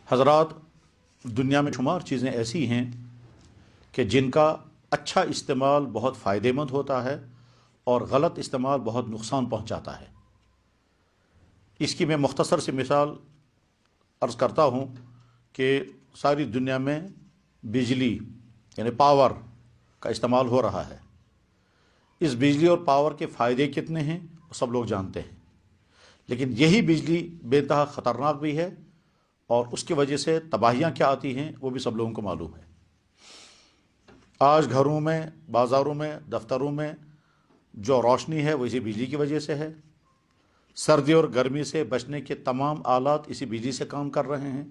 हज़रात, दुनिया में शुमार चीज़ें ऐसी हैं कि जिनका अच्छा इस्तेमाल बहुत फ़ायदेमंद होता है और गलत इस्तेमाल बहुत नुकसान पहुंचाता है। इसकी मैं मुख्तसर सी मिसाल अर्ज़ करता हूँ कि सारी दुनिया में बिजली यानी पावर का इस्तेमाल हो रहा है। इस बिजली और पावर के फ़ायदे कितने हैं वो सब लोग जानते हैं, लेकिन यही बिजली बेइंतहा ख़तरनाक भी है और उसकी वजह से तबाहियाँ क्या आती हैं वो भी सब लोगों को मालूम है। आज घरों में, बाज़ारों में, दफ्तरों में जो रोशनी है वो इसी बिजली की वजह से है। सर्दी और गर्मी से बचने के तमाम आलात इसी बिजली से काम कर रहे हैं।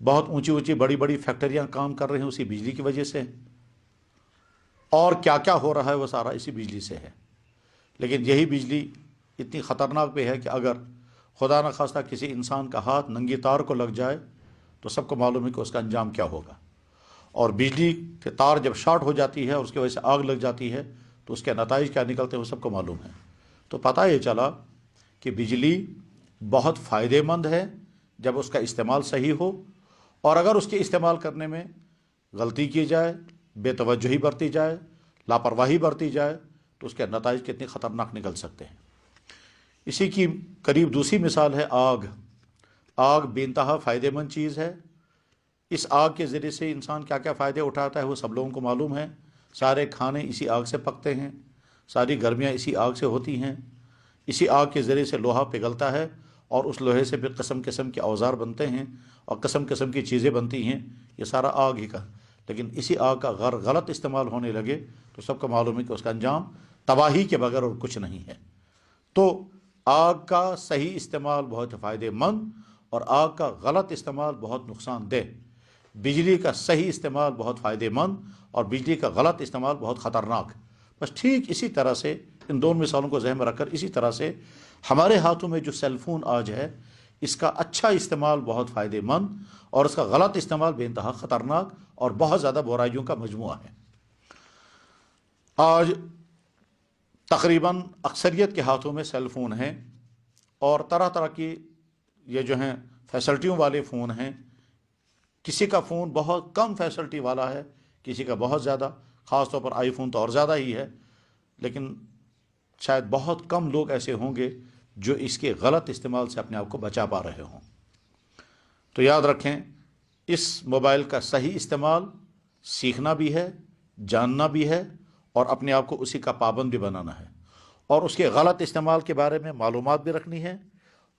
बहुत ऊंची ऊंची बड़ी बड़ी फैक्ट्रियां काम कर रही हैं उसी बिजली की वजह से, और क्या क्या हो रहा है वो सारा इसी बिजली से है। लेकिन यही बिजली इतनी ख़तरनाक भी है कि अगर खुदा न खास्ता किसी इंसान का हाथ नंगी तार को लग जाए तो सबको मालूम है कि उसका अंजाम क्या होगा। और बिजली के तार जब शॉर्ट हो जाती है और उसकी वजह से आग लग जाती है तो उसके नताइज क्या निकलते हैं वो सबको मालूम है। तो पता ये चला कि बिजली बहुत फ़ायदेमंद है जब उसका इस्तेमाल सही हो, और अगर उसके इस्तेमाल करने में गलती की जाए, बेतवज्जही बरती जाए, लापरवाही बरती जाए तो उसके नताइज कितने ख़तरनाक निकल सकते हैं। इसी की करीब दूसरी मिसाल है आग। आग बेइंतहा फ़ायदेमंद चीज़ है। इस आग के ज़रिए से इंसान क्या क्या फ़ायदे उठाता है वो सब लोगों को मालूम है। सारे खाने इसी आग से पकते हैं, सारी गर्मियाँ इसी आग से होती हैं। इसी आग के ज़रिए से लोहा पिघलता है और उस लोहे से फिर किस्म किस्म के औजार बनते हैं और किस्म किस्म की चीज़ें बनती हैं। ये सारा आग ही का। लेकिन इसी आग का अगर गलत इस्तेमाल होने लगे तो सबको मालूम है कि उसका अंजाम तबाही के बगैर और कुछ नहीं है। तो आग का सही इस्तेमाल बहुत फ़ायदेमंद और आग का गलत इस्तेमाल बहुत नुकसानदेह। बिजली का सही इस्तेमाल बहुत फ़ायदेमंद और बिजली का गलत इस्तेमाल बहुत ख़तरनाक। बस ठीक इसी तरह से इन दोनों मिसालों को ज़हन में रखकर इसी तरह से हमारे हाथों में जो सेल फ़ोन आज है इसका अच्छा इस्तेमाल बहुत फ़ायदेमंद और इसका गलत इस्तेमाल बेइंतहा ख़तरनाक और बहुत ज़्यादा बुराइयों का मजमुआ है। आज तकरीबन अक्सरियत के हाथों में सेल फ़ोन हैं और तरह तरह की ये जो हैं फैसिलिटियों वाले फ़ोन हैं। किसी का फ़ोन बहुत कम फैसिलिटी वाला है, किसी का बहुत ज़्यादा, ख़ास तौर पर आईफोन तो और ज़्यादा ही है। लेकिन शायद बहुत कम लोग ऐसे होंगे जो इसके गलत इस्तेमाल से अपने आप को बचा पा रहे हों। तो याद रखें, इस मोबाइल का सही इस्तेमाल सीखना भी है, जानना भी है और अपने आप को उसी का पाबंद भी बनाना है, और उसके गलत इस्तेमाल के बारे में मालूमात भी रखनी है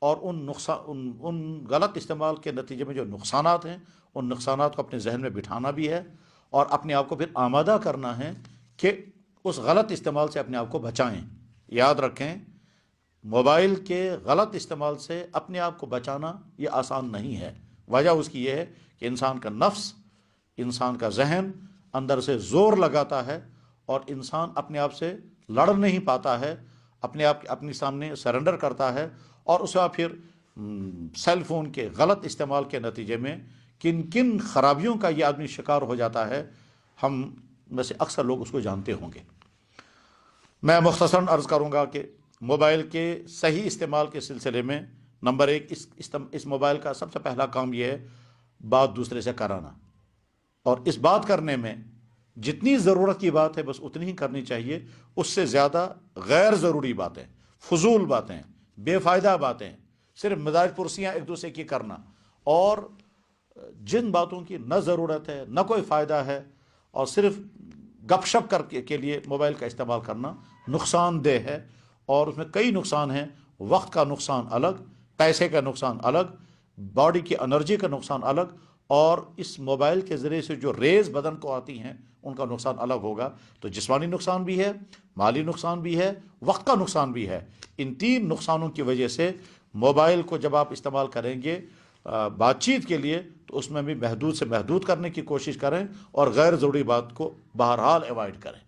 और उन गलत इस्तेमाल के नतीजे में जो नुकसानात हैं उन नुकसानात को अपने जहन में बिठाना भी है और अपने आप को फिर आमादा करना है कि उस गलत इस्तेमाल से अपने आप को बचाएं। याद रखें, मोबाइल के गलत इस्तेमाल से अपने आप को बचाना ये आसान नहीं है। वजह उसकी ये है कि इंसान का नफ्स, इंसान का जहन अंदर से ज़ोर लगाता है और इंसान अपने आप से लड़ नहीं पाता है, अपने आप अपने सामने सरेंडर करता है और उसके बाद फिर सेल फ़ोन के गलत इस्तेमाल के नतीजे में किन किन खराबियों का ये आदमी शिकार हो जाता है, हम में से अक्सर लोग उसको जानते होंगे। मैं मुख्तसरन अर्ज़ करूँगा कि मोबाइल के सही इस्तेमाल के सिलसिले में नंबर एक, इस मोबाइल का सबसे पहला काम यह है बात दूसरे से कराना, और इस बात करने में जितनी ज़रूरत की बात है बस उतनी ही करनी चाहिए। उससे ज़्यादा गैर ज़रूरी बातें, फजूल बातें, बेफ़ायदा बातें, सिर्फ मजाज पुरसियाँ एक दूसरे की करना और जिन बातों की न ज़रूरत है न कोई फ़ायदा है और सिर्फ गपशप करके के लिए मोबाइल का इस्तेमाल करना नुकसानदेह है। और उसमें कई नुकसान हैं। वक्त का नुकसान अलग, पैसे का नुकसान अलग, बॉडी की एनर्जी का नुकसान अलग, और इस मोबाइल के ज़रिए से जो रेज़ बदन को आती हैं उनका नुकसान अलग होगा। तो जिस्मानी नुकसान भी है, माली नुकसान भी है, वक्त का नुकसान भी है। इन तीन नुकसानों की वजह से मोबाइल को जब आप इस्तेमाल करेंगे बातचीत के लिए तो उसमें भी महदूद से महदूद करने की कोशिश करें और गैर ज़रूरी बात को बहरहाल अवॉइड करें।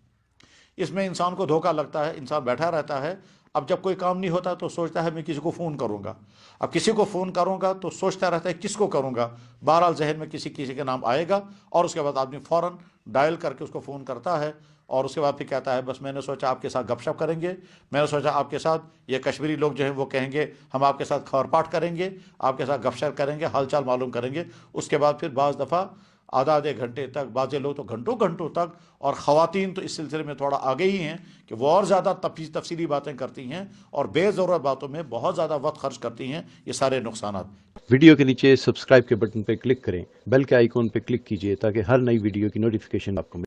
इसमें इंसान को धोखा लगता है, इंसान बैठा रहता है, अब जब कोई काम नहीं होता तो सोचता है मैं किसी को फ़ोन करूँगा, अब किसी को फ़ोन करूँगा तो सोचता रहता है किसको करूँगा। बहरहाल जहन में किसी किसी का नाम आएगा और उसके बाद आदमी फ़ौरन डायल करके उसको फ़ोन करता है اور اس کے بعد پھر کہتا ہے بس میں نے سوچا آپ کے ساتھ گپ شپ کریں گے، میں نے سوچا آپ کے ساتھ، یہ کشمیری لوگ جو ہیں وہ کہیں گے ہم آپ کے ساتھ خور پاٹ کریں گے، آپ کے ساتھ گپ شپ کریں گے، حال چال معلوم کریں گے۔ اس کے بعد پھر بعض دفعہ آدھے گھنٹے تک، بعض لوگ تو گھنٹوں گھنٹوں تک، اور خواتین تو اس سلسلے میں تھوڑا آگے ہی ہیں کہ وہ اور زیادہ تفصیلی باتیں کرتی ہیں اور بے ضرورت باتوں میں بہت زیادہ وقت خرچ کرتی ہیں۔ یہ سارے نقصانات۔ ویڈیو کے نیچے سبسکرائب کے بٹن پہ کلک کریں، بیل کے آئیکن پہ کلک کیجئے تاکہ ہر نئی ویڈیو کی نوٹیفیکیشن آپ کو ملے۔